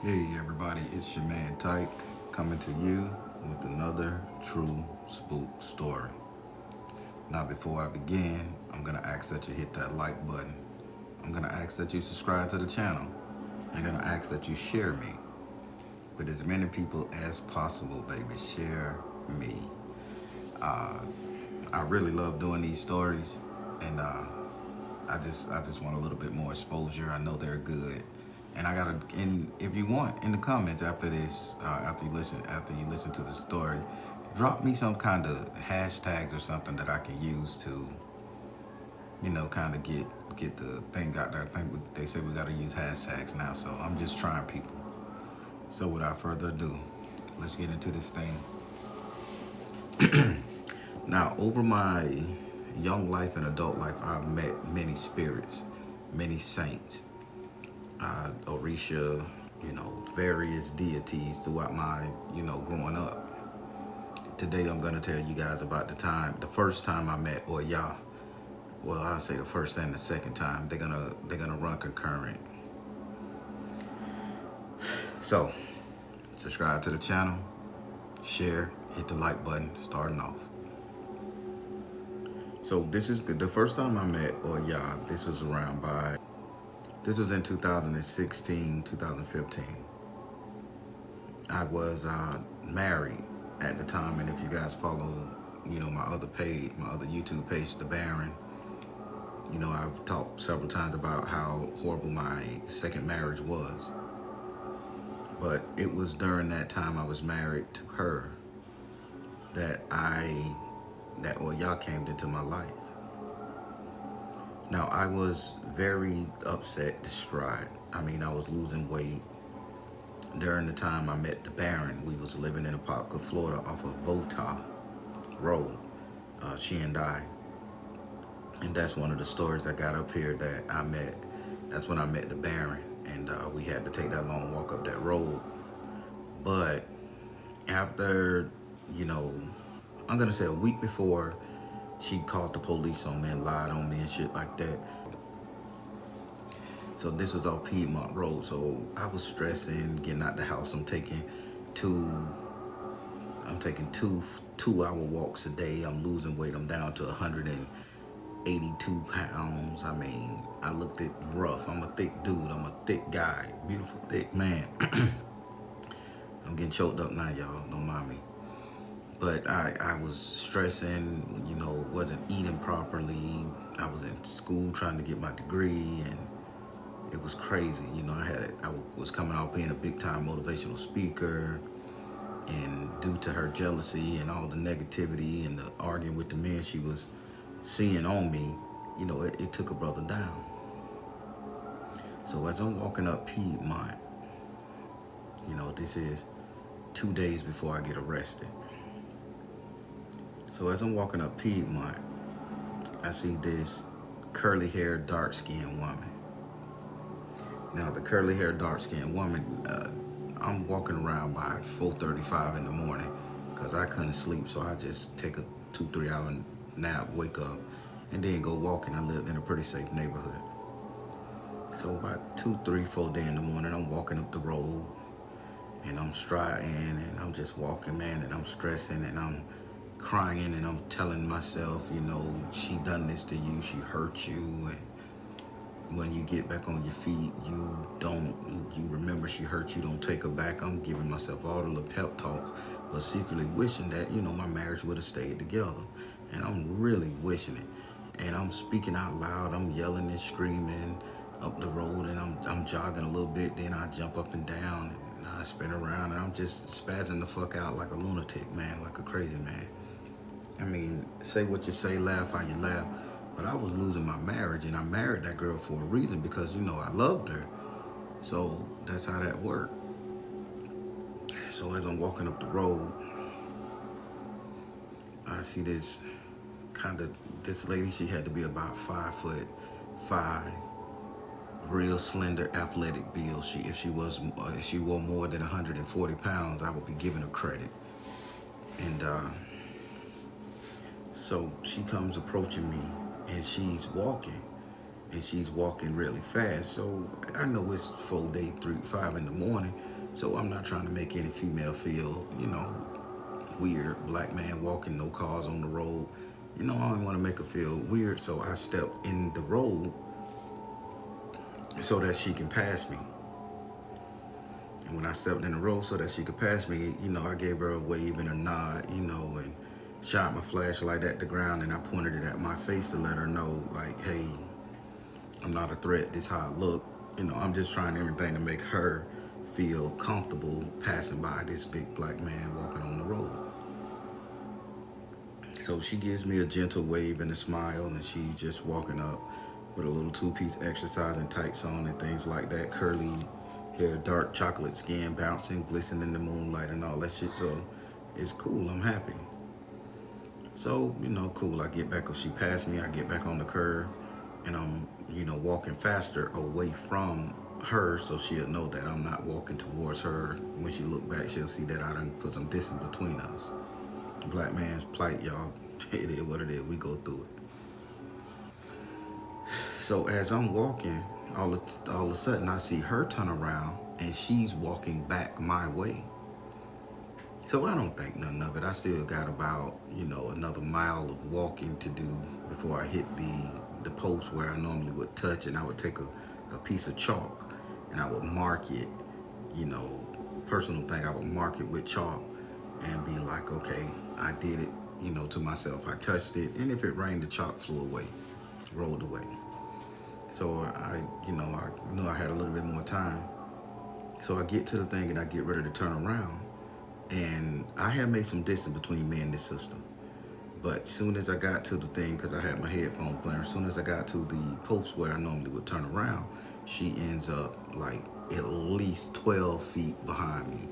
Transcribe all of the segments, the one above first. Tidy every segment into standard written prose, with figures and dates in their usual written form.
Hey everybody, it's your man Type coming to you with another true spook story. Now before I begin, I'm gonna ask that you hit that like button. I'm gonna ask that you subscribe to the channel. I'm gonna ask that you share me with as many people as possible, baby. Share me. Uh, I really love doing these stories, and I just want a little bit more exposure. I know they're good, and I gotta. And if you want, in the comments after this, after you listen to the story, drop me some kind of hashtags or something that I can use to, kind of get the thing out there. They say we gotta use hashtags now, so I'm just trying people. So without further ado, let's get into this thing. Now, over my young life and adult life, I've met many spirits, many saints, Orisha, various deities throughout my, growing up. Today I'm gonna tell you guys about the first time I met Oya. Well, I'll say the first and the second time. They're gonna run concurrent. So, subscribe to the channel, share, hit the like button, starting off. So this is good. The first time I met Oya, this was in 2016, 2015. I was married at the time, and if you guys follow, my other page, my other YouTube page, The Baron, I've talked several times about how horrible my second marriage was. But it was during that time I was married to her that Oya came into my life. Now I was very upset, distraught. I mean, I was losing weight. During the time I met the Baron, we was living in Apopka, Florida, off of Vota Road, she and I. And that's one of the stories I got up here that I met. That's when I met the Baron, and we had to take that long walk up that road. But after, you know, I'm gonna say a week before, she called the police on me and lied on me and shit like that. So this was off Piedmont Road. So I was stressing, getting out the house. Two I'm taking 2 hour walks a day. I'm losing weight. I'm down to 182 pounds. I mean, I looked it rough. I'm a thick dude. I'm a thick guy. Beautiful, thick man. I'm getting choked up now, y'all. Don't mind me. But I was stressing, wasn't eating properly. I was in school trying to get my degree, and it was crazy. I was coming out being a big time motivational speaker, and due to her jealousy and all the negativity and the arguing with the men she was seeing on me, it took a brother down. So as I'm walking up Piedmont, this is 2 days before I get arrested. So as I'm walking up Piedmont, I see this curly haired, dark skinned woman. Now the curly haired, dark skinned woman, I'm walking around by 4:35 in the morning because I couldn't sleep. So I just take a 2-3 hour nap, wake up, and then go walking. I lived in a pretty safe neighborhood. So about 2, 3, 4 in the morning, I'm walking up the road, and I'm striding, and I'm just walking, man, and I'm stressing, and I'm crying, and I'm telling myself, she done this to you, she hurt you, and when you get back on your feet, you remember she hurt you, don't take her back. I'm giving myself all the little pep talks, but secretly wishing that, my marriage would have stayed together. And I'm really wishing it. And I'm speaking out loud, I'm yelling and screaming up the road, and I'm jogging a little bit, then I jump up and down, and I spin around, and I'm just spazzing the fuck out like a lunatic, man, like a crazy man. I mean, say what you say, laugh how you laugh. But I was losing my marriage, and I married that girl for a reason because, I loved her. So that's how that worked. So as I'm walking up the road, I see this lady. She had to be about 5'5", real slender, athletic build. If she wore more than 140 pounds, I would be giving her credit. And so she comes approaching me, and she's walking. and she's walking really fast. So I know it's 4 day, 5 in the morning. So I'm not trying to make any female feel, weird. Black man walking, no cars on the road. I don't want to make her feel weird. So I stepped in the road so that she can pass me. And when I stepped in the road so that she could pass me, I gave her a wave and a nod, and shot my flashlight at the ground, and I pointed it at my face to let her know, like, hey, I'm not a threat. This is how I look. I'm just trying everything to make her feel comfortable passing by this big black man walking on the road. So she gives me a gentle wave and a smile, and she's just walking up with a little two-piece exercising tights on and things like that. Curly hair, dark chocolate skin, bouncing, glistening in the moonlight and all that shit. So it's cool. I'm happy. So, cool. I get back, she passed me, I get back on the curb, and I'm, walking faster away from her so she'll know that I'm not walking towards her. When she look back, she'll see that I done put some distance between us. Black man's plight, y'all. It is what it is. We go through it. So as I'm walking, all of a sudden I see her turn around and she's walking back my way. So I don't think nothing of it. I still got about, another mile of walking to do before I hit the post where I normally would touch, and I would take a piece of chalk and I would mark it, personal thing, I would mark it with chalk and be like, okay, I did it, to myself. I touched it, and if it rained, the chalk flew away, rolled away. So I knew I had a little bit more time. So I get to the thing and I get ready to turn around. And I had made some distance between me and this sister. But as soon as I got to the thing, because I had my headphones playing, as soon as I got to the post where I normally would turn around, she ends up like at least 12 feet behind me.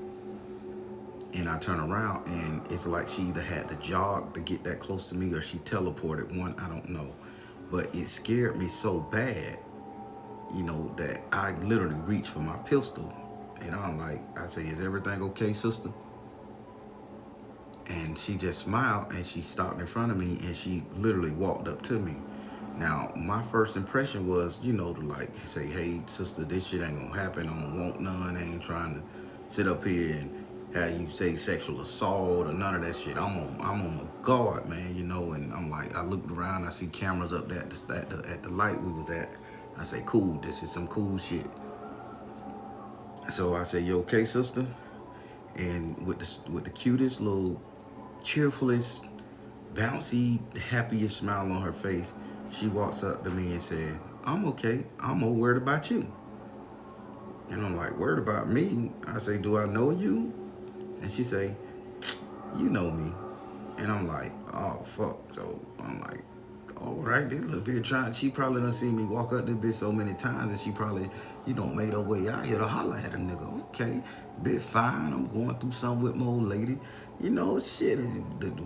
And I turn around and it's like she either had to jog to get that close to me or she teleported one, I don't know. But it scared me so bad, that I literally reached for my pistol. And I say, is everything okay, sister? And she just smiled and she stopped in front of me and she literally walked up to me. Now, my first impression was, to say, hey, sister, this shit ain't gonna happen. I don't want none. I ain't trying to sit up here and have you say sexual assault or none of that shit. I'm on my guard, man, and I'm like, I looked around, I see cameras up there at the light we was at. I say, cool, this is some cool shit. So I say, you okay, sister? And with the cutest little cheerfulest, bouncy, happiest smile on her face, she walks up to me and said, I'm okay. I'm more worried about you. And I'm like, worried about me? I say, do I know you? And she say, you know me. And I'm like, oh, fuck. So I'm like, all right, this little bitch trying. She probably done seen me walk up this bitch so many times and she probably, made her way out here to holler at a nigga. Okay, bit fine. I'm going through something with my old lady. Shit,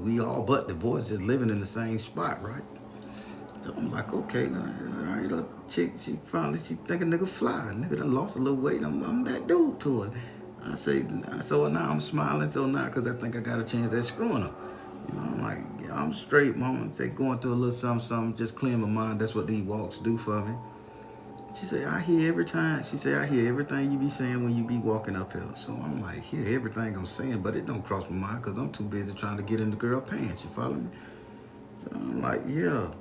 we all but the boys just living in the same spot, right? So I'm like, okay, all right, little chick, she think a nigga fly. Nigga done lost a little weight. I'm that dude to her. I say, so now I'm smiling till now because I think I got a chance at screwing her. I'm like, yeah, I'm straight, mama. Say, going through a little something, just clear my mind. That's what these walks do for me. She said, I hear every time. She said, I hear everything you be saying when you be walking uphill. So I'm like, hear everything I'm saying, but it don't cross my mind because I'm too busy trying to get in the girl pants. You follow me? So I'm like, yeah.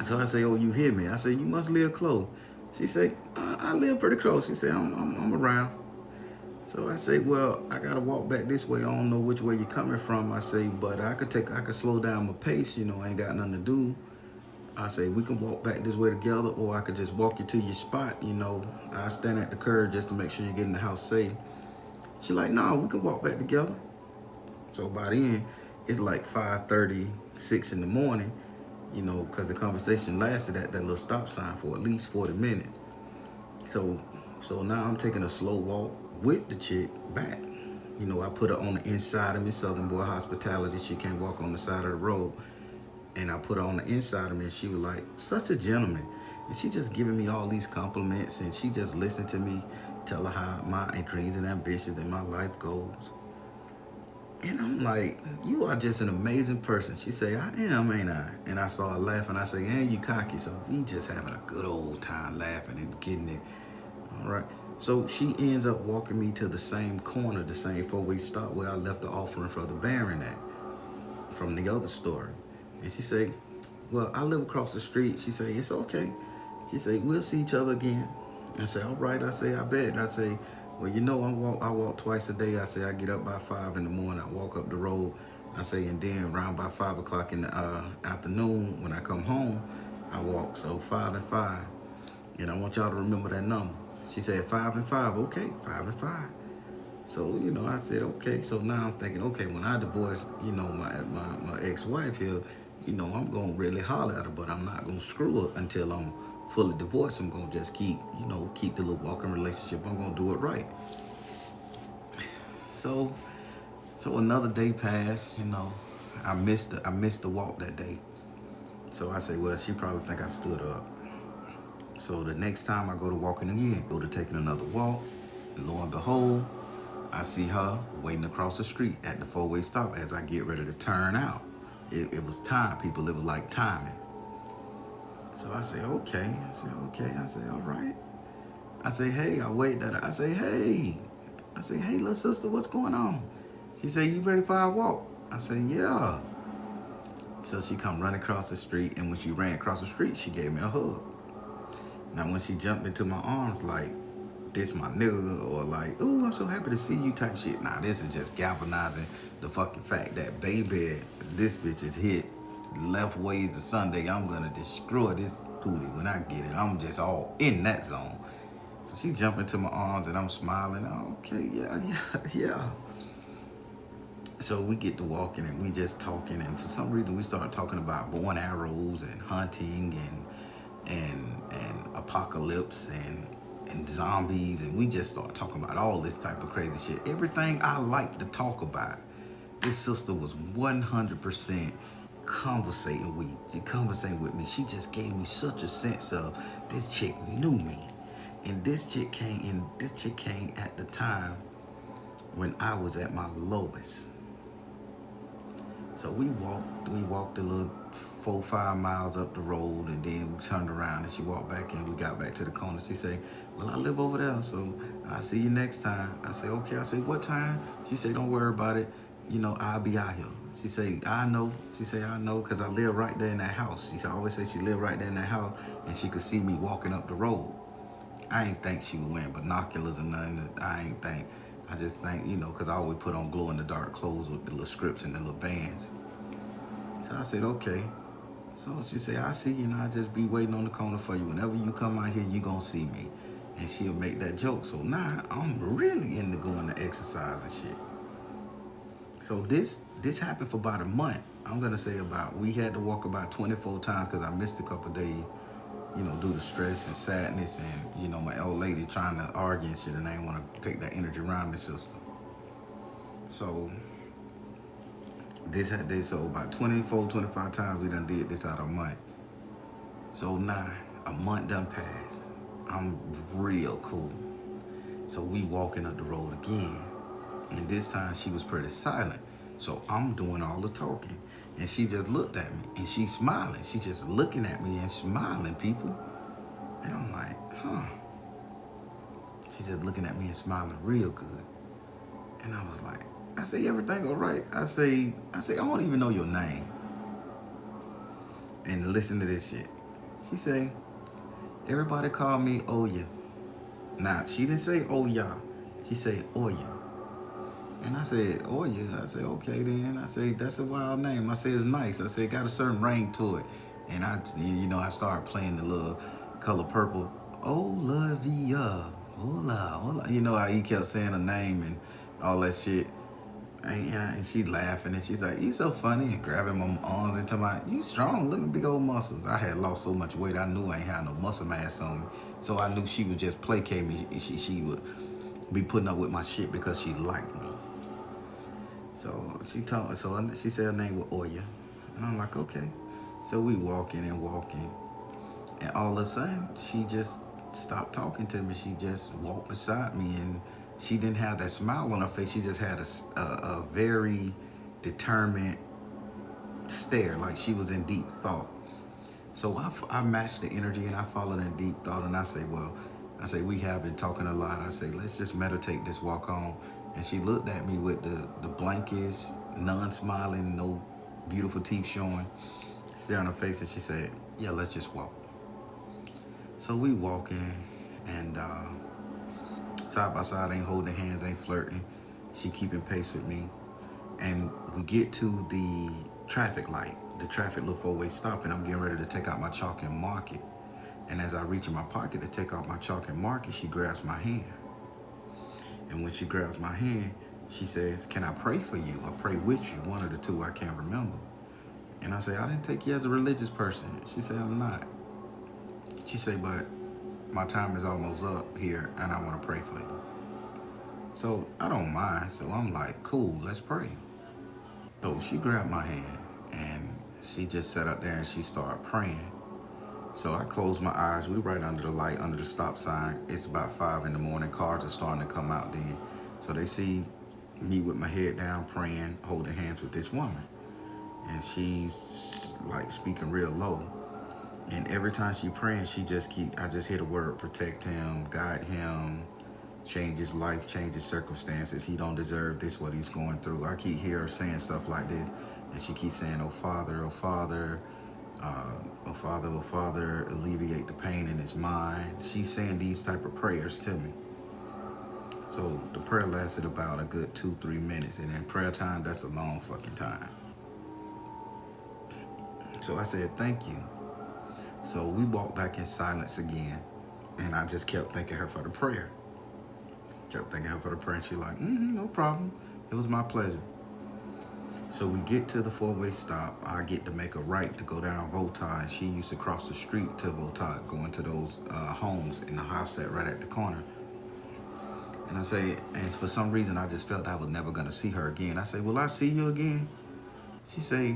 So I say, oh, you hear me? I say, you must live close. She said, I live pretty close. She said, I'm around. So I say, well, I gotta walk back this way. I don't know which way you're coming from. I say, but I could slow down my pace. I ain't got nothing to do. I say, we can walk back this way together, or I could just walk you to your spot. I stand at the curb just to make sure you get in the house safe. She like, no, we can walk back together. So by then, it's like 5:36 in the morning, because the conversation lasted at that little stop sign for at least 40 minutes. So now I'm taking a slow walk with the chick back. I put her on the inside of me, Southern Boy hospitality. She can't walk on the side of the road. And I put her on the inside of me and she was like, such a gentleman. And she just giving me all these compliments and she just listened to me tell her how my dreams and ambitions and my life goes. And I'm like, you are just an amazing person. She say, I am, ain't I? And I started laughing. I say, and you cocky. So we just having a good old time laughing and getting it. All right. So she ends up walking me to the same corner, the same four-way stop where I left the offering for the Baron at from the other story. And she say, well, I live across the street. She say, it's okay. She say, we'll see each other again. I say, all right. I say, I bet. I say, well, you know, I walk twice a day. I say, I get up by 5 in the morning. I walk up the road. I say, and then around by 5 o'clock in the afternoon, when I come home, I walk. So 5 and 5. And I want y'all to remember that number. She said 5 and 5. Okay, 5 and 5. So, you know, I said, okay. So now I'm thinking, okay, when I divorce, you know, my ex-wife here, you know, I'm going to really holler at her, but I'm not going to screw her until I'm fully divorced. I'm going to just keep, you know, keep the little walking relationship. I'm going to do it right. So another day passed, you know. I missed the walk that day. So I say, well, she probably think I stood up. So the next time I go to walking again, go to taking another walk, and lo and behold, I see her waiting across the street at the four-way stop as I get ready to turn out. It was time, people. It was like timing. So I say, okay. I say, okay. I say, all right. I say, hey, I wait that. I say, hey. I say, hey, little sister, what's going on? She say, you ready for our walk? I say, yeah. So she come running across the street, and when she ran across the street, she gave me a hug. Now, when she jumped into my arms, like, this my nigga, or like, ooh, I'm so happy to see you type shit. Nah, this is just galvanizing the fucking fact that, baby, this bitch is hit left ways to Sunday. I'm gonna destroy this booty when I get it. I'm just all in that zone. So she jumped into my arms, and I'm smiling. Oh, okay, yeah. So we get to walking, and we just talking, and for some reason we start talking about bow and arrows and hunting and apocalypse and zombies, and we just start talking about all this type of crazy shit. Everything I like to talk about. This sister was 100% conversating with me. She just gave me such a sense of this chick knew me. And this chick came at the time when I was at my lowest. So we walked a little 4-5 miles up the road, and then we turned around and she walked back in. We got back to the corner. She said, well, I live over there, so I'll see you next time. I said, okay. I said, what time? She said, don't worry about it. You know, I'll be out here. She said, I know. She said, I know, because I live right there in that house. She always said she lived right there in that house, and she could see me walking up the road. I ain't think she was wearing binoculars or nothing. I just think, you know, because I always put on glow-in-the-dark clothes with the little strips and the little bands. So I said, okay. So she said, I see you, and I'll just be waiting on the corner for you. Whenever you come out here, you going to see me. And she'll make that joke. So now I'm really into going to exercise and shit. So this happened for about a month. I'm going to say we had to walk about 24 times because I missed a couple days, you know, due to stress and sadness and, you know, my old lady trying to argue and shit, and I didn't want to take that energy around my sister. So so about 24, 25 times we done did this out of a month. So now a month done passed. I'm real cool. So we walking up the road again. And this time she was pretty silent. So I'm doing all the talking. And she just looked at me and she's smiling. She just looking at me and smiling, people. And I'm like, huh. She's just looking at me and smiling real good. And I was like, I say, everything all right? I say, I don't even know your name. And listen to this shit. She say, everybody call me Oya. Now, she didn't say Oya. She said Oya. And I said, Oya. I said, okay then. I said, that's a wild name. I said, it's nice. I said, it got a certain ring to it. And I started playing the little Color Purple. Olivia. Hola. You know how he kept saying her name and all that shit. And she laughing, and she's like, you so funny, and grabbing my arms and talking about, you strong, look at big old muscles. I had lost so much weight, I knew I ain't had no muscle mass on me. So I knew she would just placate me. She would be putting up with my shit because she liked me. So she said her name was Oya. And I'm like, okay. So we walking. And all of a sudden, she just stopped talking to me. She just walked beside me, and she didn't have that smile on her face. She just had a very determined stare, like she was in deep thought. So I matched the energy and I followed in deep thought, and I say, well, I say, we have been talking a lot. I say, let's just meditate this walk on. And she looked at me with the blankest, non-smiling, no beautiful teeth showing, stare on her face, and she said, yeah, let's just walk. So we walking, and side by side, ain't holding hands, ain't flirting. She keeping pace with me. And we get to the traffic light, the traffic little four-way stop, and I'm getting ready to take out my chalk and mark it. And as I reach in my pocket to take out my chalk and mark it, she grabs my hand. And when she grabs my hand, she says, can I pray for you or pray with you? One of the two, I can't remember. And I say, I didn't take you as a religious person. She said, I'm not. She said, but my time is almost up here and I want to pray for you. So I don't mind. So I'm like, cool, let's pray. So she grabbed my hand and she just sat up there and she started praying. So I closed my eyes. We right under the light, under the stop sign. It's about 5 in the morning. Cars are starting to come out then. So they see me with my head down praying, holding hands with this woman. And she's like speaking real low. And every time she praying, I just hear the word protect him, guide him, change his life, change his circumstances. He don't deserve this, what he's going through. I keep hearing her saying stuff like this. And she keeps saying, oh Father, oh Father, oh Father, oh Father, alleviate the pain in his mind. She's saying these type of prayers to me. So the prayer lasted about a good 2-3 minutes. And in prayer time, that's a long fucking time. So I said, thank you. So we walked back in silence again. And I just kept thanking her for the prayer. Kept thanking her for the prayer. And she's like, no problem. It was my pleasure. So we get to the four-way stop. I get to make a right to go down Volta, and she used to cross the street to Volta, going to those homes in the house that right at the corner. And I say, and for some reason, I just felt I was never going to see her again. I say, will I see you again? She say,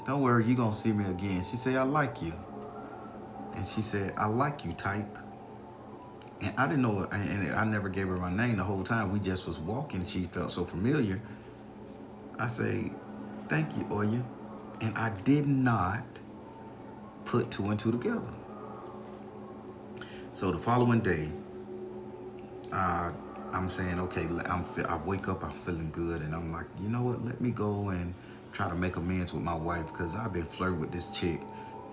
don't worry, you going to see me again. She say, I like you. And she said, I like you, Tyke. And I didn't know, and I never gave her my name the whole time. We just was walking. She felt so familiar. I say, thank you, Oya. And I did not put two and two together. So the following day, I'm saying, okay, I wake up, I'm feeling good, and I'm like, you know what? Let me go and try to make amends with my wife, because I've been flirting with this chick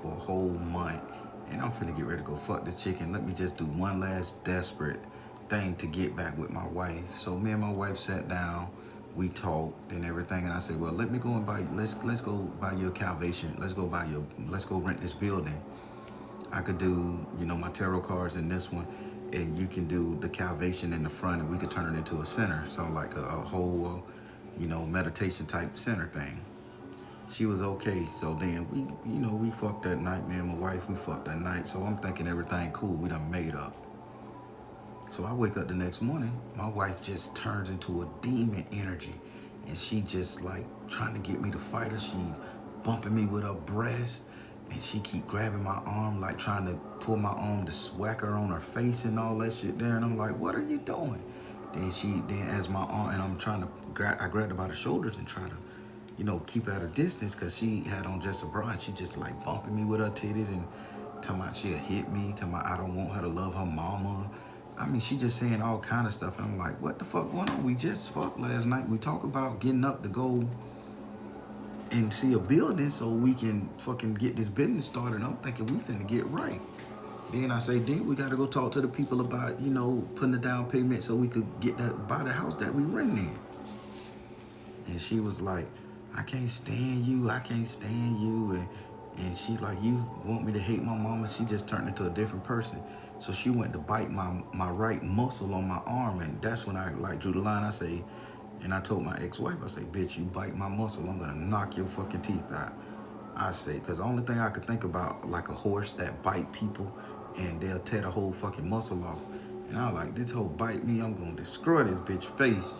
for a whole month, and I'm finna get ready to go fuck this chick, and let me just do one last desperate thing to get back with my wife. So me and my wife sat down, we talked and everything, and I said, well, let me go and let's go buy your Calvation. Let's go rent this building. I could do, my tarot cards in this one, and you can do the Calvation in the front, and we could turn it into a center. So like a whole, meditation type center thing. She was okay. So then we fucked that night, me and my wife, we fucked that night. So I'm thinking everything cool, we done made up. So I wake up the next morning, my wife just turns into a demon energy, and she just like trying to get me to fight her. She's bumping me with her breast, and she keep grabbing my arm, like trying to pull my arm to swack her on her face and all that shit there. And I'm like, what are you doing? Then as my arm, and I'm trying to I grabbed her by the shoulders and try to, keep at a distance, because she had on just a bra, and she just like bumping me with her titties and talking about she'll hit me, talking about I don't want her to love her mama. I mean, she just saying all kind of stuff. And I'm like, what the fuck going on? We just fucked last night. We talk about getting up to go and see a building so we can fucking get this business started. I'm thinking we finna get right. Then I say, then we gotta go talk to the people about, putting the down payment so we could buy the house that we renting in. And she was like, I can't stand you. I can't stand you. And she's like, you want me to hate my mama? She just turned into a different person. So she went to bite my right muscle on my arm, and that's when I like drew the line. I told my ex-wife, I say, bitch, you bite my muscle, I'm gonna knock your fucking teeth out. I say, because the only thing I could think about, like a horse that bite people, and they'll tear the whole fucking muscle off. And I was like, this hoe bite me, I'm gonna destroy this bitch face,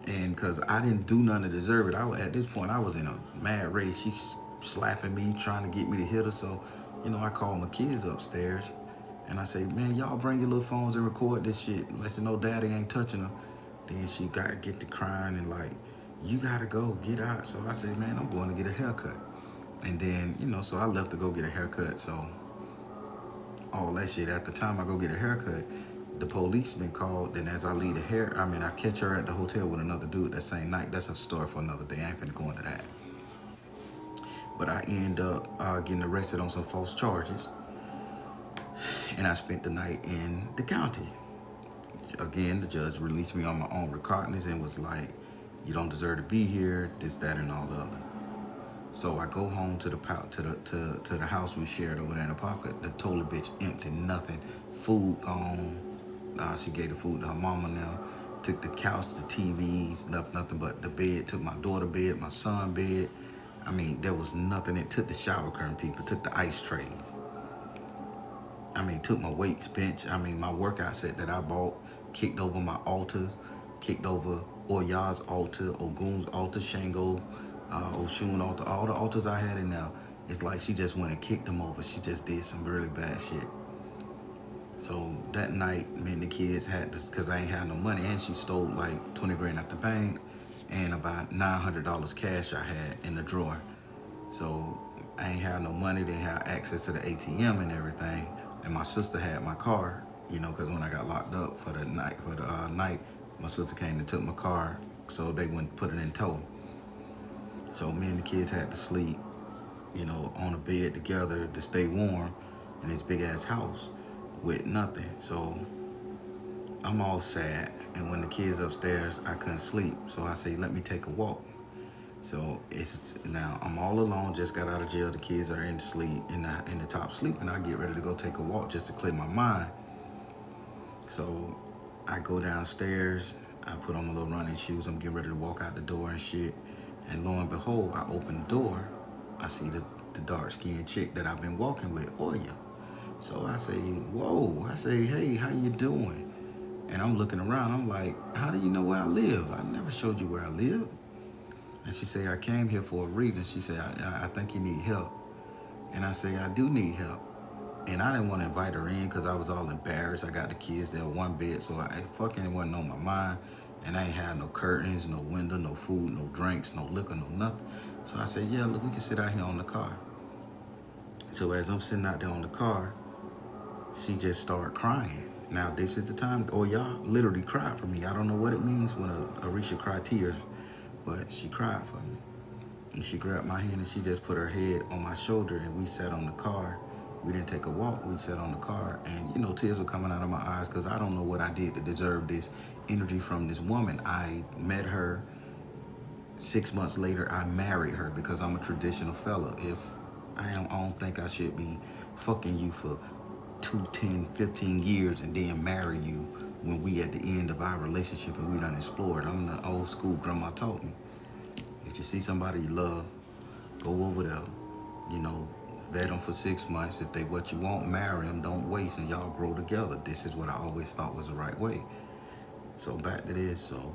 And because I didn't do nothing to deserve it. At this point, I was in a mad rage. She's slapping me, trying to get me to hit her. So, I called my kids upstairs. And I say, man, y'all bring your little phones and record this shit. Let you know daddy ain't touching her. Then she got to get to crying and like, you got to go, get out. So I said, man, I'm going to get a haircut. And then, so I left to go get a haircut. So all that shit, at the time I go get a haircut, the policeman called. Then as I leave I catch her at the hotel with another dude that same night. That's a story for another day. I ain't finna go into that. But I end up getting arrested on some false charges. And I spent the night in the county. Again, the judge released me on my own recognizance and was like, you don't deserve to be here, this, that, and all the other. So I go home to the house we shared over there in the pocket. The total bitch empty, nothing. Food gone. She gave the food to her mama now. Took the couch, the TVs, left nothing but the bed. Took my daughter bed, my son bed. I mean, there was nothing. It took the shower curtain, people. Took the ice trays. I mean, took my weights bench. I mean, my workout set that I bought. Kicked over my altars. Kicked over Oya's altar, Ogun's altar, Shango, Oshun altar. All the altars I had in there. It's like she just went and kicked them over. She just did some really bad shit. So that night, me and the kids had this, because I ain't had no money, and she stole like 20 grand out the bank and about $900 cash I had in the drawer. So I ain't had no money, didn't have access to the ATM and everything. And my sister had my car, because when I got locked up for the night, my sister came and took my car so they wouldn't put it in tow. So me and the kids had to sleep, on a bed together to stay warm in this big ass house with nothing. So I'm all sad. And when the kids upstairs, I couldn't sleep. So I say, let me take a walk. So now I'm all alone, just got out of jail. The kids are in the top sleeping. I get ready to go take a walk just to clear my mind. So I go downstairs, I put on my little running shoes, I'm getting ready to walk out the door and shit. And lo and behold, I open the door, I see the dark-skinned chick that I've been walking with, Oya. So I say, whoa, I say, hey, how you doing? And I'm looking around, I'm like, how do you know where I live? I never showed you where I live. And she say, I came here for a reason. She said, I think you need help. And I say, I do need help. And I didn't want to invite her in because I was all embarrassed. I got the kids there, one bed, so I fucking wasn't on my mind. And I ain't had no curtains, no window, no food, no drinks, no liquor, no nothing. So I said, yeah, look, we can sit out here on the car. So as I'm sitting out there on the car, she just started crying. Now, this is the time, y'all literally cried for me. I don't know what it means when a Orisha cry tears, but she cried for me. And she grabbed my hand and she just put her head on my shoulder, and we sat on the car. We didn't take a walk, we sat on the car, and tears were coming out of my eyes because I don't know what I did to deserve this energy from this woman. I met her 6 months later. I married her because I'm a traditional fella. If I don't think I should be fucking you for 2, 10, 15 years and then marry you when we at the end of our relationship and we done explored. I'm the old school grandma taught me. If you see somebody you love, go over there, vet them for 6 months. If they what you want, marry them, don't waste, and y'all grow together. This is what I always thought was the right way. So back to this. So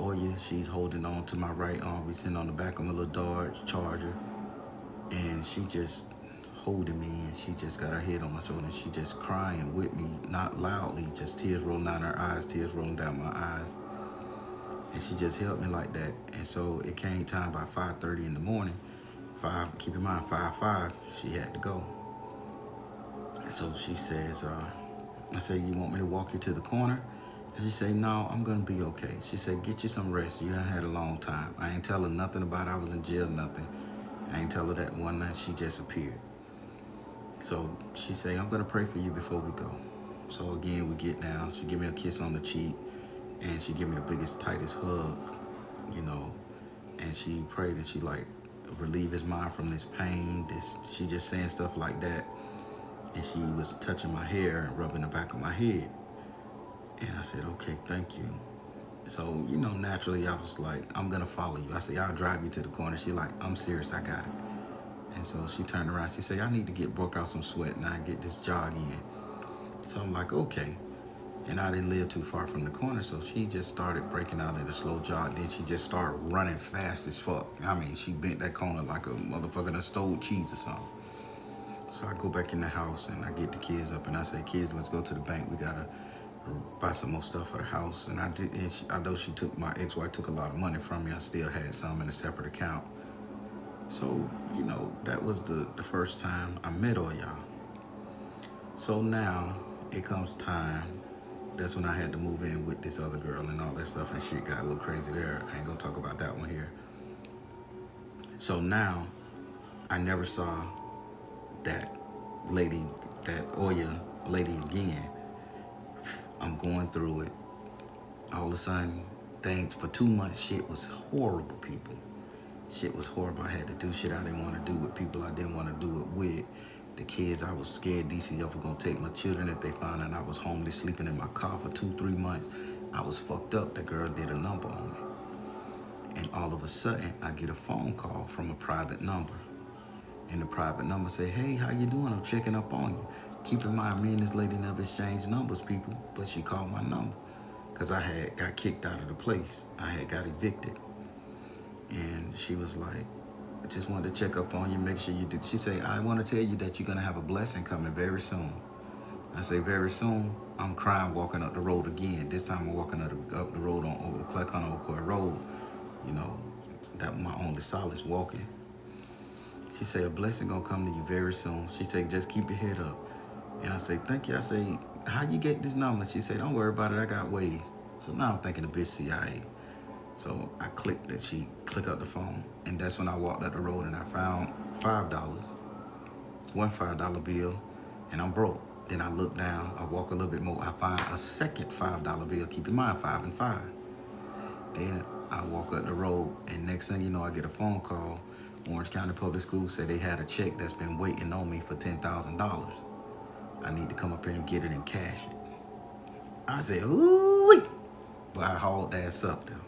Oya, she's holding on to my right arm. We sitting on the back of my little Dodge Charger, and she just holding me, and she just got her head on my shoulder, and she just crying with me, not loudly, just tears rolling down her eyes, tears rolling down my eyes. And she just held me like that. And so it came time by 5:30 in the morning. Keep in mind, 5:05, she had to go. And so she says, I say, you want me to walk you to the corner? And she said, no, I'm gonna be okay. She said, get you some rest. You done had a long time. I ain't tell her nothing about I was in jail, nothing. I ain't tell her that one night. She just appeared. So she said, I'm gonna pray for you before we go. So again, we get down. She give me a kiss on the cheek, and she give me the biggest, tightest hug, and she prayed, and she like relieve his mind from this pain. She just saying stuff like that, and she was touching my hair and rubbing the back of my head. And I said, okay, thank you. So, naturally I was like, I'm gonna follow you. I said, I'll drive you to the corner. She like, I'm serious, I got it. And so she turned around, she said, I need to work out some sweat and I get this jog in. So I'm like, okay. And I didn't live too far from the corner, so she just started breaking out in a slow jog. Then she just started running fast as fuck. I mean, she bent that corner like a motherfucker that stole cheese or something. So I go back in the house and I get the kids up and I say, kids, let's go to the bank. We gotta buy some more stuff for the house. And I did. And although my ex-wife took a lot of money from me, I still had some in a separate account. So that was the first time I met all y'all. So now it comes time. That's when I had to move in with this other girl and all that stuff, and shit got a little crazy there. I ain't gonna talk about that one here. So now I never saw that lady, that Oya lady again. I'm going through it. All of a sudden, things for 2 months, shit was horrible, people. Shit was horrible. I had to do shit I didn't want to do with people I didn't want to do it with. The kids, I was scared DCF were gonna take my children if they found out I was homeless, sleeping in my car for 2-3 months. I was fucked up. The girl did a number on me. And all of a sudden, I get a phone call from a private number. And the private number say, hey, how you doing? I'm checking up on you. Keep in mind, me and this lady never exchanged numbers, people, but she called my number because I had got kicked out of the place. I had got evicted. And she was like, I just wanted to check up on you, make sure you do. She said, I want to tell you that you're going to have a blessing coming very soon. I say, very soon? I'm crying walking up the road again. This time I'm walking up the road on Oakwood Road. That was my only solace walking. She said, a blessing going to come to you very soon. She said, just keep your head up. And I say, thank you. I say, how you get this number? She said, don't worry about it. I got ways. So now I'm thinking the bitch CIA. So I clicked that. She clicked up the phone. And that's when I walked up the road and I found $5. One $5 bill. And I'm broke. Then I look down. I walk a little bit more. I find a second $5 bill. Keep in mind, 5 and 5. Then I walk up the road. And next thing you know, I get a phone call. Orange County Public Schools said they had a check that's been waiting on me for $10,000. I need to come up here and get it and cash it. I said, ooh, but I hauled ass up there.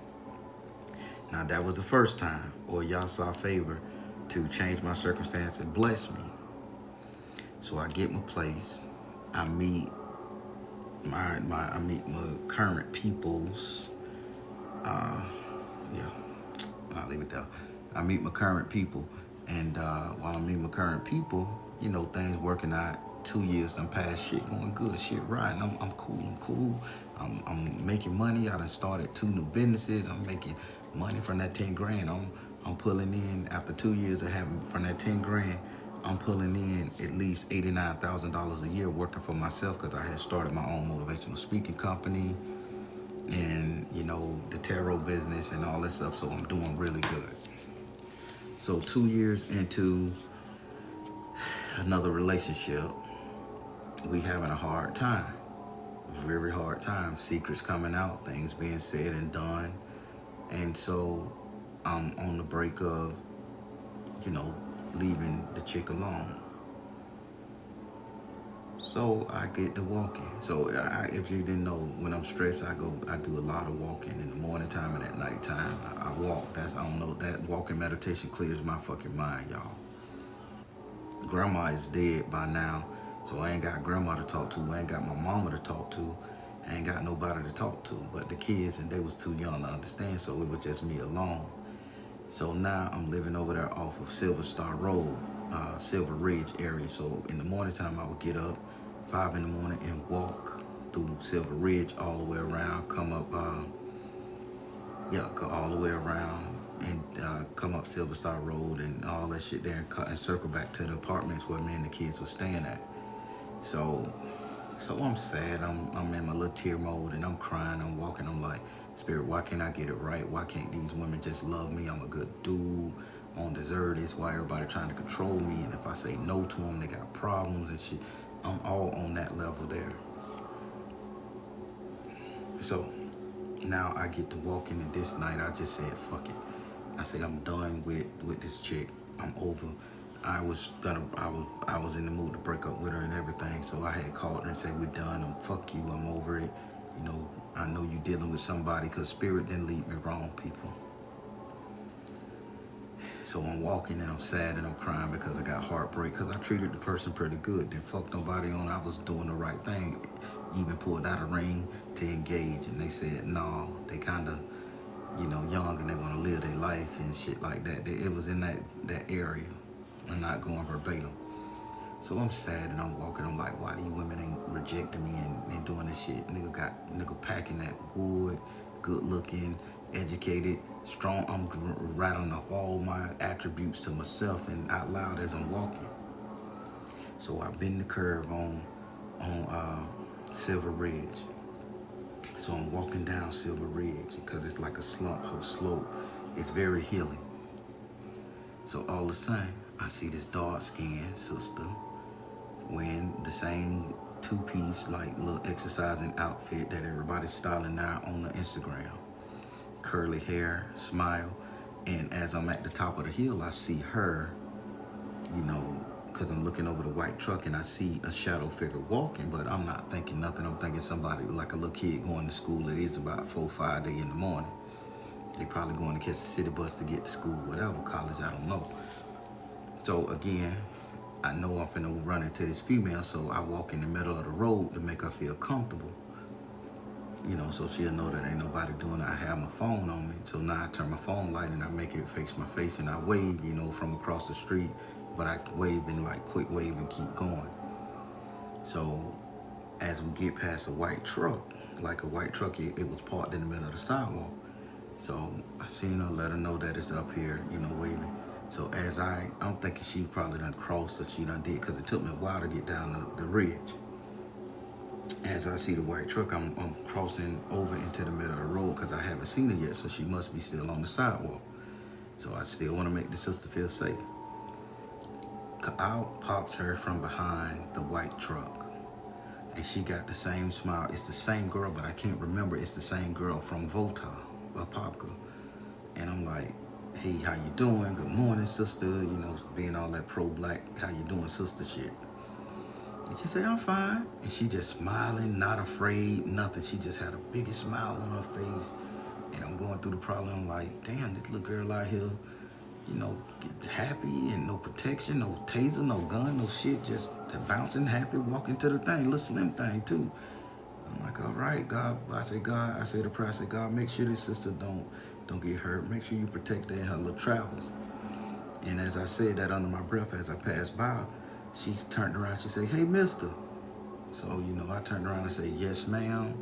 Now that was the first time, or y'all saw favor to change my circumstance and bless me. So I get my place. I meet my current peoples. Yeah, I'll leave it there. I meet my current people, and while I meet my current people, things working out. 2 years done past, shit going good, shit riding. I'm cool. I'm making money. I done started 2 new businesses. I'm making money from that 10 grand. I'm pulling in after 2 years of having from that 10 grand. I'm pulling in at least $89,000 a year working for myself because I had started my own motivational speaking company and the tarot business and all that stuff. So I'm doing really good. So 2 years into another relationship, we having a hard time, very hard time. Secrets coming out, things being said and done. And so I'm on the break of, leaving the chick alone. So I get to walking. So if you didn't know, when I'm stressed, I do a lot of walking in the morning time and at night time. I walk. That walking meditation clears my fucking mind, y'all. Grandma is dead by now. So I ain't got grandma to talk to. I ain't got my mama to talk to. I ain't got nobody to talk to. But the kids, and they was too young to understand, so it was just me alone. So now I'm living over there off of Silver Star Road, Silver Ridge area. So in the morning time, I would get up 5 in the morning and walk through Silver Ridge all the way around, come up, go all the way around and come up Silver Star Road and all that shit there and circle back to the apartments where me and the kids were staying at. So I'm sad. I'm in my little tear mode and I'm crying. I'm walking. I'm like, Spirit, why can't I get it right? Why can't these women just love me? I'm a good dude. I don't deserve this. Why everybody trying to control me? And if I say no to them, they got problems and shit. I'm all on that level there. So now I get to walking, and this night I just said, fuck it. I said, I'm done with this chick. I'm over. I was in the mood to break up with her and everything. So I had called her and said, we're done. Fuck you. I'm over it. I know you dealing with somebody, because Spirit didn't lead me wrong, people. So I'm walking and I'm sad and I'm crying because I got heartbreak, because I treated the person pretty good. Didn't fuck nobody on. I was doing the right thing. Even pulled out a ring to engage, and they said no. They kind of, young and they want to live their life and shit like that. It was in that area. I'm not going verbatim. So I'm sad and I'm walking. I'm like, why these women ain't rejecting me and doing this shit? Nigga packing that wood, good looking, educated, strong. I'm rattling off all my attributes to myself and out loud as I'm walking. So I bend the curve on Silver Ridge. So I'm walking down Silver Ridge because it's like a slope. It's very healing. So all of a sudden, I see this dark-skinned sister wearing the same two-piece, like, little exercising outfit that everybody's styling now on the Instagram. Curly hair, smile. And as I'm at the top of the hill, I see her, because I'm looking over the white truck and I see a shadow figure walking, but I'm not thinking nothing. I'm thinking somebody, like a little kid going to school. It is about 4 or 5 in the morning. They probably going to catch the city bus to get to school, whatever, college, I don't know. So again, I know I'm finna run into this female, so I walk in the middle of the road to make her feel comfortable. So she'll know that ain't nobody doing it. I have my phone on me. So now I turn my phone light and I make it face my face and I wave, from across the street, but I wave and like quick wave and keep going. So as we get past a white truck, it was parked in the middle of the sidewalk. So I seen her, let her know that it's up here, waving. So as I'm thinking she probably done crossed or she done did, because it took me a while to get down the ridge. As I see the white truck, I'm crossing over into the middle of the road because I haven't seen her yet, so she must be still on the sidewalk. So I still want to make the sister feel safe. Out pops her from behind the white truck. And she got the same smile. It's the same girl, but I can't remember. It's the same girl from Vota, Popka. And I'm like, hey, how you doing? Good morning, sister. Being all that pro-black, how you doing, sister shit. And she said, I'm fine. And she just smiling, not afraid, nothing. She just had the biggest smile on her face. And I'm going through the problem. I'm like, damn, this little girl out here, happy and no protection, no taser, no gun, no shit, just bouncing happy, walking to the thing, little slim thing too. I'm like, all right, God. I say the prayer. I say, God, make sure this sister don't get hurt. Make sure you protect her in her little travels. And as I said that under my breath, as I passed by, she turned around. She said, hey, mister. So, I turned around and say, yes, ma'am.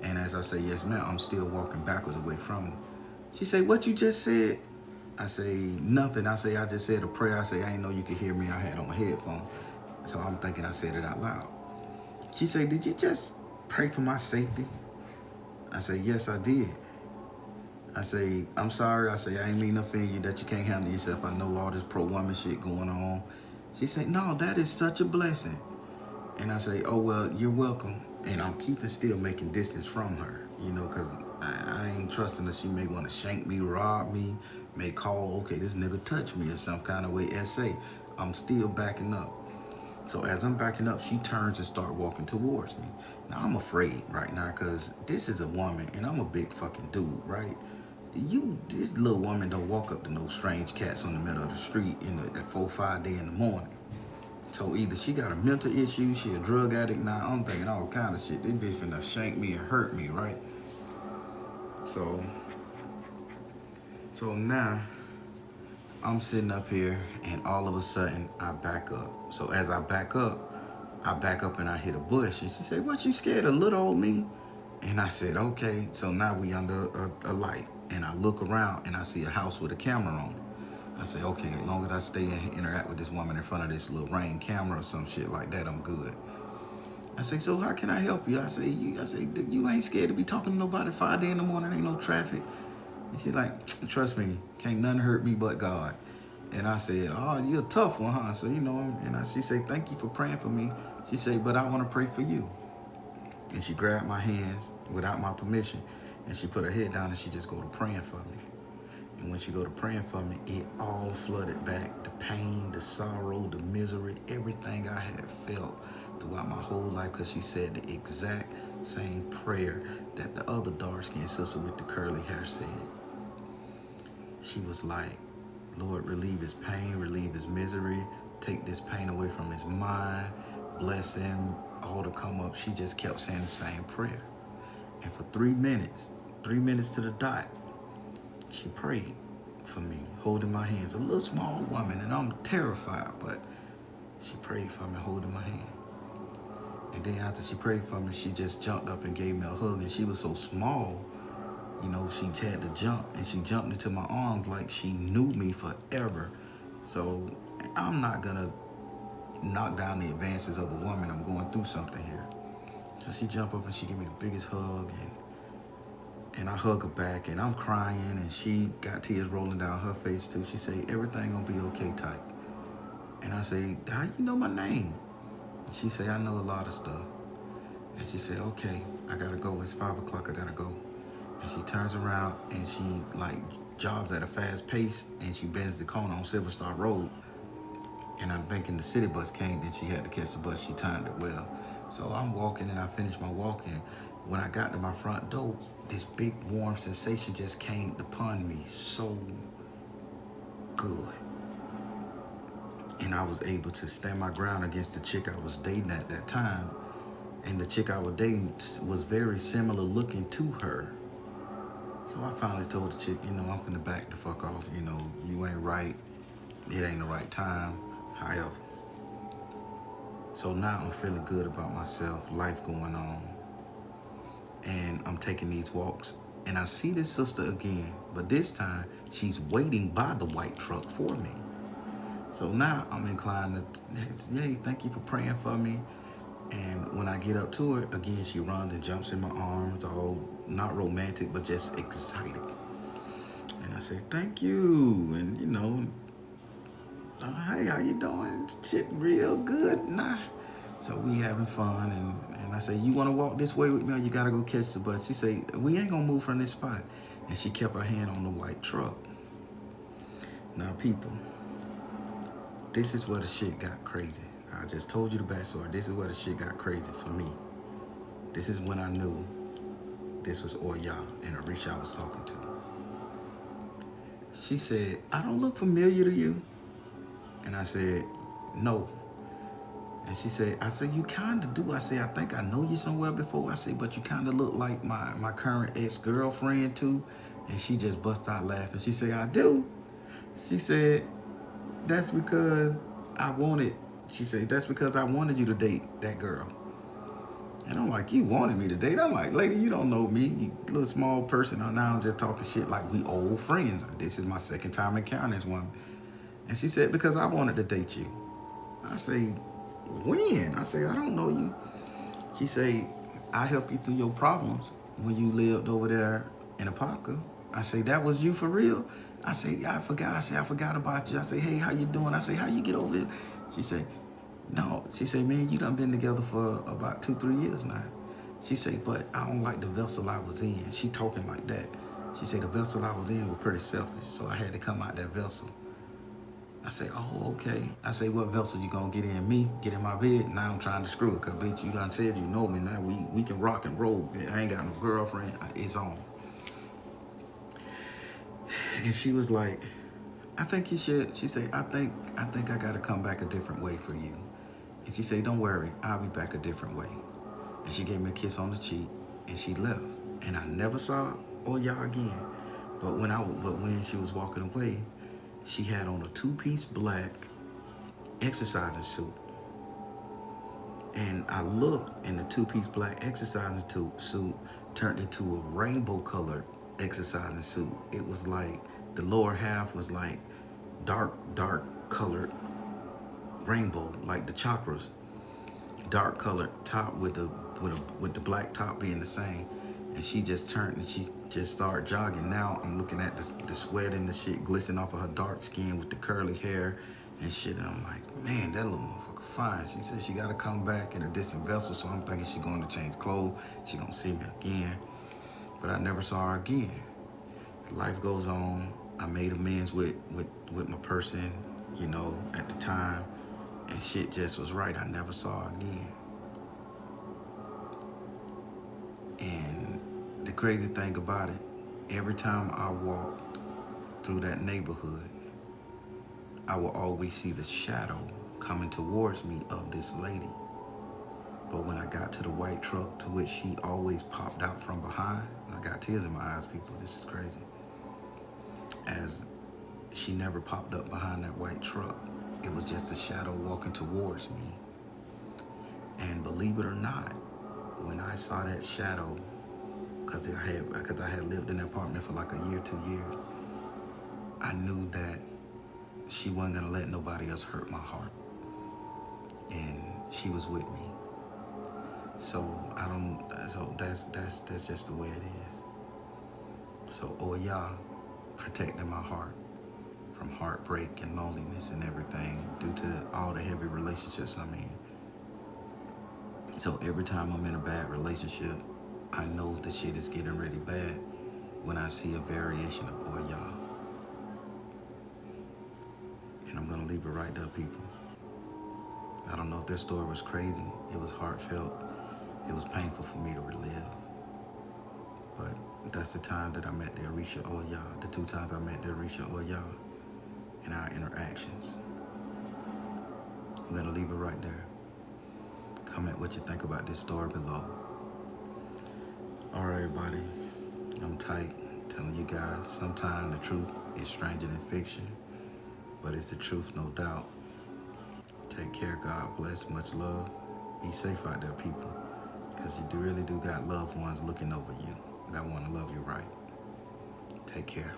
And as I say, yes, ma'am, I'm still walking backwards away from her. She said, what you just said? I say, nothing. I say, I just said a prayer. I say, I didn't know you could hear me. I had on my headphones. So I'm thinking I said it out loud. She said, did you just pray for my safety? I say, yes, I did. I say, I'm sorry. I say, I ain't mean to offend you that you can't handle yourself. I know all this pro-woman shit going on. She said, no, that is such a blessing. And I say, oh, well, you're welcome. And I'm still making distance from her, because I ain't trusting that she may want to shank me, rob me, may call, okay, this nigga touched me in some kind of way, SA. I'm still backing up. So as I'm backing up, she turns and starts walking towards me. Now, I'm afraid right now because this is a woman and I'm a big fucking dude, right? This little woman don't walk up to no strange cats on the middle of the street at 4 or 5 in the morning. So either she got a mental issue, she a drug addict. Now I'm thinking all kind of shit. This bitch finna shank me and hurt me, right? So now I'm sitting up here and all of a sudden I back up. So as I back up and I hit a bush. And she said, what, you scared of little old me? And I said, okay. So now we under a light. And I look around and I see a house with a camera on it. I say, okay, as long as I stay and interact with this woman in front of this little Ring camera or some shit like that, I'm good. I say, so how can I help you? I say, you ain't scared to be talking to nobody 5 in the morning, ain't no traffic. And she's like, trust me, can't nothing hurt me but God. And I said, oh, you're a tough one, huh? So, and she said, thank you for praying for me. She said, but I want to pray for you. And she grabbed my hands without my permission, and she put her head down and she just go to praying for me. And when she go to praying for me, it all flooded back. The pain, the sorrow, the misery, everything I had felt throughout my whole life, because she said the exact same prayer that the other dark-skinned sister with the curly hair said. She was like, Lord, relieve his pain, relieve his misery, take this pain away from his mind, bless him, all to come up. She just kept saying the same prayer. And for 3 minutes to the dot, she prayed for me, holding my hands. A little small woman, and I'm terrified, but She prayed for me, holding my hand. And then after she prayed for me, she just jumped up and gave me a hug. And she was so small, you know, she had to jump. And she jumped into my arms like she knew me forever. So I'm not going to knock down the advances of a woman. I'm going through something here. So she jumped up and she gave me the biggest hug. And I hug her back. And I'm crying. And she got tears rolling down her face, too. She said, everything going to be okay type. And I say, how you know my name? And she said, I know a lot of stuff. And she said, okay, I gotta go. It's 5 o'clock, I gotta go. And she turns around and she like jogs at a fast pace and she bends the corner on Silver Star Road. And I'm thinking the city bus came, then she had to catch the bus. She timed it well. So I'm walking and I finished my walk. And when I got to my front door, this big warm sensation just came upon me so good. And I was able to stand my ground against the chick I was dating at that time. And the chick I was dating was very similar looking to her. So I finally told the chick, you know, I'm finna back the fuck off. You know, you ain't right. It ain't the right time. However. So now I'm feeling good about myself, life going on. And I'm taking these walks. And I see this sister again. But this time, she's waiting by the white truck for me. So now I'm inclined to, yay, thank you for praying for me. And when I get up to her, again, she runs and jumps in my arms, all not romantic, but just excited. And I say, thank you. And, you know, hey, how you doing? Shit real good? Nah. So we having fun. And I say, you want to walk this way with me or you got to go catch the bus? She say, we ain't going to move from this spot. And she kept her hand on the white truck. Now, people, this is where the shit got crazy. I just told you the backstory. This is where the shit got crazy for me. This is when I knew this was Orisha and Orisha I was talking to. She said, I don't look familiar to you. And I said, no. And she said, I said, you kind of do. I said, I think I know you somewhere before. I said, but you kind of look like my current ex-girlfriend too. And she just bust out laughing. She said, I do. She said, that's because she said, that's because I wanted you to date that girl. And I'm like, you wanted me to date? I'm like, lady, you don't know me. You little small person. Now I'm just talking shit like we old friends. This is my second time encountering this woman. And she said, because I wanted to date you. I say, when? I say, I don't know you. She say, I helped you through your problems when you lived over there in Apopka. I say, that was you for real? I say, I forgot. I say, I forgot about you. I say, hey, how you doing? I say, how you get over here? She say, no. She say, man, you done been together for about 2-3 years now. She say, but I don't like the vessel I was in. She talking like that. She say, the vessel I was in was pretty selfish, so I had to come out that vessel. I say, oh, okay. I say, what vessel you gonna get in? Me? Get in my bed? Now I'm trying to screw it, cause bitch, you done said you know me now. We can rock and roll. I ain't got no girlfriend. It's on. And she was like, I think you should. She said, I think I gotta come back a different way for you. And she said, don't worry, I'll be back a different way. And she gave me a kiss on the cheek and she left. And I never saw Orisha again. But when she was walking away, she had on a 2-piece black exercising suit. And I looked, and the 2-piece black exercising suit turned into a rainbow colored exercising suit. It was like the lower half was like dark colored rainbow, like the chakras. Dark colored top with the black top being the same. And she just turned and she just started jogging. Now I'm looking at the sweat and the shit glistening off of her dark skin with the curly hair and shit. And I'm like, man, that little motherfucker fine. She said she got to come back in a distant vessel. So I'm thinking she going to change clothes. She going to see me again. But I never saw her again. Life goes on. I made amends with my person, you know, at the time. And shit just was right. I never saw her again. And the crazy thing about it, every time I walked through that neighborhood, I will always see the shadow coming towards me of this lady. But when I got to the white truck to which she always popped out from behind, I got tears in my eyes, people, this is crazy. As she never popped up behind that white truck. It was just a shadow walking towards me. And believe it or not, when I saw that shadow, because I had lived in that apartment for like a year, 2 years, I knew that she wasn't gonna let nobody else hurt my heart, and she was with me. So I don't. So that's just the way it is. So Oya protecting my heart from heartbreak and loneliness and everything due to all the heavy relationships I'm in. So every time I'm in a bad relationship, I know the shit is getting really bad when I see a variation of Oya. And I'm gonna leave it right there, people. I don't know if this story was crazy. It was heartfelt. It was painful for me to relive. But that's the time that I met the Orisha Oya, the 2 times I met the Orisha Oya in our interactions. I'm gonna leave it right there. Comment what you think about this story below. All right, everybody. I'm tight, telling you guys, sometimes the truth is stranger than fiction, but it's the truth, no doubt. Take care, God bless, much love. Be safe out there, people, because you really do got loved ones looking over you that want to love you right. Take care.